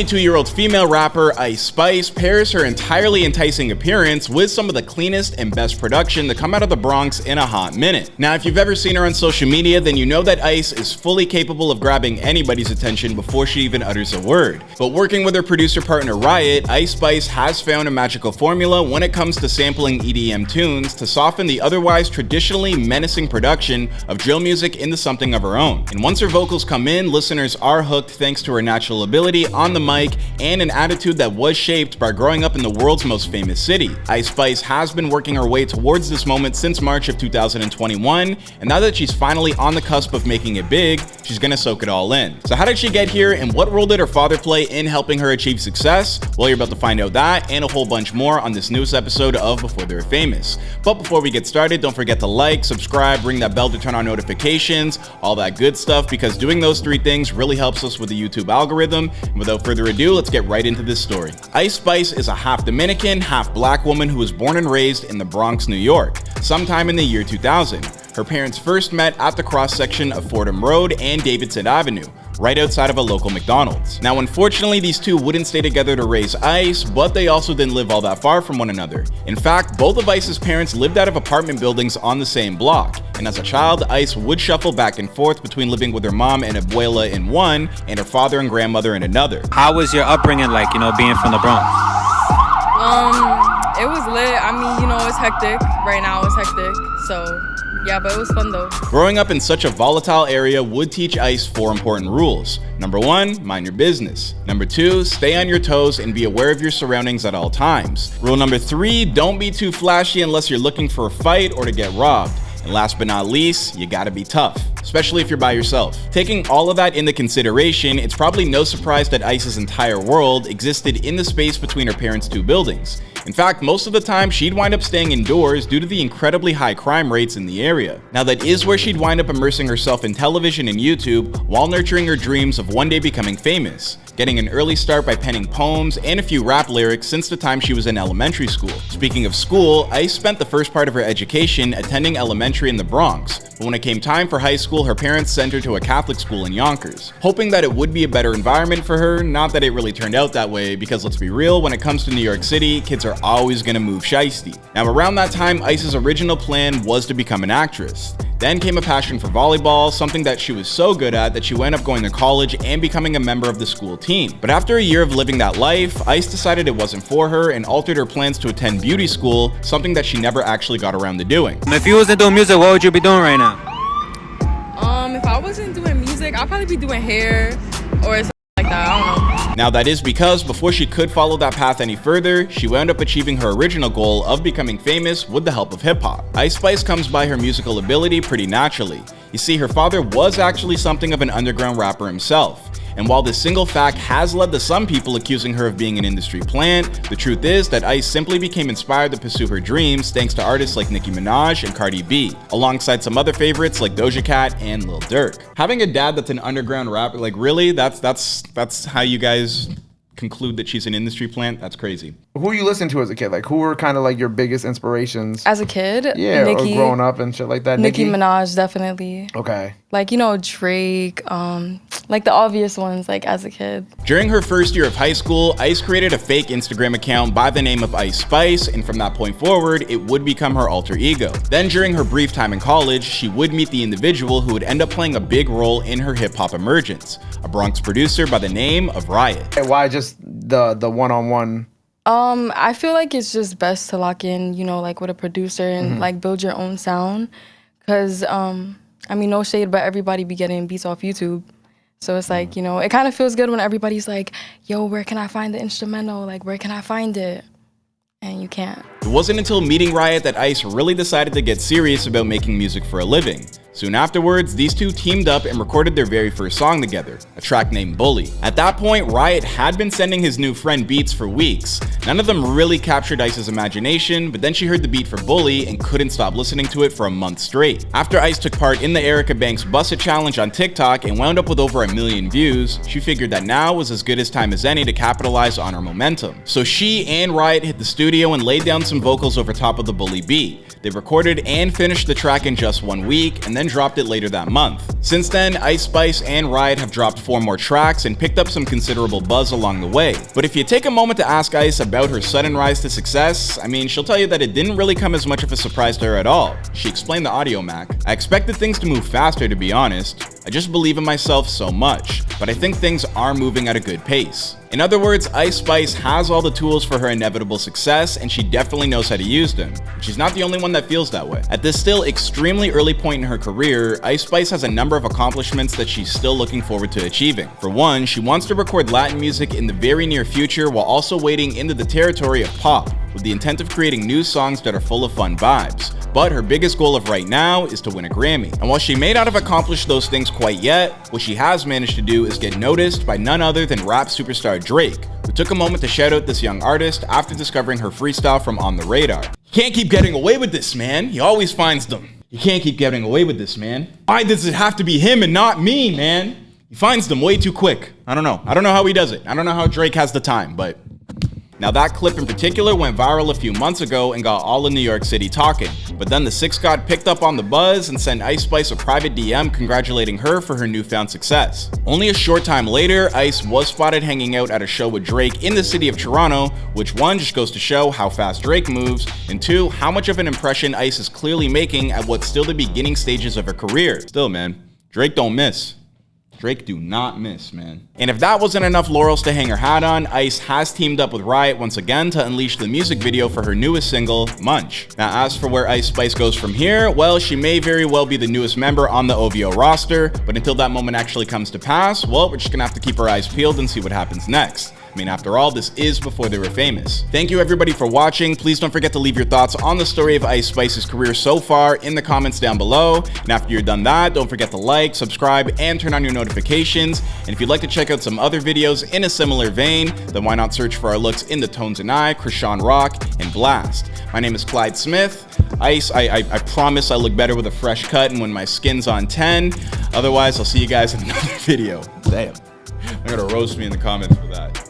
22-year-old female rapper Ice Spice pairs her entirely enticing appearance with some of the cleanest and best production to come out of the Bronx in a hot minute. Now, if you've ever seen her on social media, then you know that Ice is fully capable of grabbing anybody's attention before she even utters a word. But working with her producer partner Riot, Ice Spice has found a magical formula when it comes to sampling EDM tunes to soften the otherwise traditionally menacing production of drill music into something of her own. And once her vocals come in, listeners are hooked thanks to her natural ability on the mic and an attitude that was shaped by growing up in the world's most famous city. Ice Spice has been working her way towards this moment since March of 2021, and now that she's finally on the cusp of making it big, she's gonna soak it all in. So how did she get here, and what role did her father play in helping her achieve success? Well, you're about to find out that and a whole bunch more on this newest episode of Before They Were Famous. But before we get started, don't forget to like, subscribe, ring that bell to turn on notifications, all that good stuff, because doing those three things really helps us with the YouTube algorithm. And without further ado, let's get right into this story. Ice Spice is a half Dominican, half black woman who was born and raised in the Bronx, New York, sometime in the year 2000. Her parents first met at the cross-section of Fordham Road and Davidson Avenue, right outside of a local McDonald's. Now, unfortunately, these two wouldn't stay together to raise Ice, but they also didn't live all that far from one another. In fact, both of Ice's parents lived out of apartment buildings on the same block, and as a child, Ice would shuffle back and forth between living with her mom and abuela in one, and her father and grandmother in another. How was your upbringing like, being from the Bronx? It was lit. I mean, it's hectic. Right now it's hectic, so yeah, but it was fun though. Growing up in such a volatile area would teach Ice 4 important rules. Number 1, mind your business. Number 2, stay on your toes and be aware of your surroundings at all times. Rule number 3, don't be too flashy unless you're looking for a fight or to get robbed. And last but not least, you gotta be tough, especially if you're by yourself. Taking all of that into consideration, it's probably no surprise that Ice's entire world existed in the space between her parents' two buildings. In fact, most of the time, she'd wind up staying indoors due to the incredibly high crime rates in the area. Now, that is where she'd wind up immersing herself in television and YouTube while nurturing her dreams of one day becoming famous, getting an early start by penning poems and a few rap lyrics since the time she was in elementary school. Speaking of school, Ice spent the first part of her education attending elementary in the Bronx, but when it came time for high school, her parents sent her to a Catholic school in Yonkers, hoping that it would be a better environment for her. Not that it really turned out that way, because let's be real, when it comes to New York City, kids are always gonna move shiesty. Now, around that time, Ice's original plan was to become an actress. Then came a passion for volleyball, something that she was so good at that she wound up going to college and becoming a member of the school team. But after a year of living that life, Ice decided it wasn't for her and altered her plans to attend beauty school, something that she never actually got around to doing. If you wasn't doing music, what would you be doing right now? If I wasn't doing music, I'd probably be doing hair or something like that. I don't know. Now, that is because before she could follow that path any further, she wound up achieving her original goal of becoming famous with the help of hip-hop. Ice Spice comes by her musical ability pretty naturally. You see, her father was actually something of an underground rapper himself. And while this single fact has led to some people accusing her of being an industry plant, the truth is that Ice simply became inspired to pursue her dreams thanks to artists like Nicki Minaj and Cardi B, alongside some other favorites like Doja Cat and Lil Durk. Having a dad that's an underground rapper, like really, that's how you guys conclude that she's an industry plant? That's crazy. Who you listen to as a kid? Like, who were kind of like your biggest inspirations? As a kid? Yeah, Nicki, or growing up and shit like that. Nicki Minaj, definitely. Okay. Like, Drake, like the obvious ones, like as a kid. During her first year of high school, Ice created a fake Instagram account by the name of Ice Spice, and from that point forward, it would become her alter ego. Then during her brief time in college, she would meet the individual who would end up playing a big role in her hip-hop emergence, a Bronx producer by the name of Riot. Why just the one-on-one? I feel like it's just best to lock in, like with a producer and like build your own sound. Cause, no shade, but everybody be getting beats off YouTube. So it's like, it kind of feels good when everybody's like, yo, where can I find the instrumental? Like, where can I find it? And you can't. It wasn't until meeting Riot that Ice really decided to get serious about making music for a living. Soon afterwards, these two teamed up and recorded their very first song together, a track named Bully. At that point, Riot had been sending his new friend beats for weeks. None of them really captured Ice's imagination, but then she heard the beat for Bully and couldn't stop listening to it for a month straight. After Ice took part in the Erica Banks Bust It Challenge on TikTok and wound up with over 1 million views, she figured that now was as good as time as any to capitalize on her momentum. So she and Riot hit the studio and laid down some vocals over top of the Bully beat. They recorded and finished the track in just 1 week, and then then dropped it later that month. Since then, Ice Spice and Riot have dropped 4 more tracks and picked up some considerable buzz along the way. But if you take a moment to ask Ice about her sudden rise to success, I mean, she'll tell you that it didn't really come as much of a surprise to her at all. She explained the Audio Mac. "I expected things to move faster, to be honest. I just believe in myself so much, but I think things are moving at a good pace." In other words, Ice Spice has all the tools for her inevitable success, and she definitely knows how to use them. She's not the only one that feels that way. At this still extremely early point in her career, Ice Spice has a number of accomplishments that she's still looking forward to achieving. For one, she wants to record Latin music in the very near future while also wading into the territory of pop, with the intent of creating new songs that are full of fun vibes. But her biggest goal of right now is to win a Grammy. And while she may not have accomplished those things quite yet, what she has managed to do is get noticed by none other than rap superstar Drake, who took a moment to shout out this young artist after discovering her freestyle from On the Radar. "You can't keep getting away with this, man. He always finds them. You can't keep getting away with this, man. Why does it have to be him and not me, man? He finds them way too quick." I don't know how he does it. I don't know how Drake has the time, but... Now that clip in particular went viral a few months ago and got all of New York City talking, but then the Six God picked up on the buzz and sent Ice Spice a private DM congratulating her for her newfound success. Only a short time later, Ice was spotted hanging out at a show with Drake in the city of Toronto, which one, just goes to show how fast Drake moves, and two, how much of an impression Ice is clearly making at what's still the beginning stages of her career. Still, man, Drake don't miss. Drake do not miss, man. And if that wasn't enough laurels to hang her hat on, Ice has teamed up with Riot once again to unleash the music video for her newest single, Munch. Now, as for where Ice Spice goes from here, well, she may very well be the newest member on the OVO roster, but until that moment actually comes to pass, well, we're just gonna have to keep our eyes peeled and see what happens next. I mean, after all, this is before they were famous. Thank you everybody for watching. Please don't forget to leave your thoughts on the story of Ice Spice's career so far in the comments down below. And after you're done that, don't forget to like, subscribe, and turn on your notifications. And if you'd like to check out some other videos in a similar vein, then why not search for our looks in the Tones and I, Krishan Rock, and Blast. My name is Clyde Smith. Ice, I promise I look better with a fresh cut and when my skin's on 10. Otherwise, I'll see you guys in another video. Damn. They're gonna roast me in the comments for that.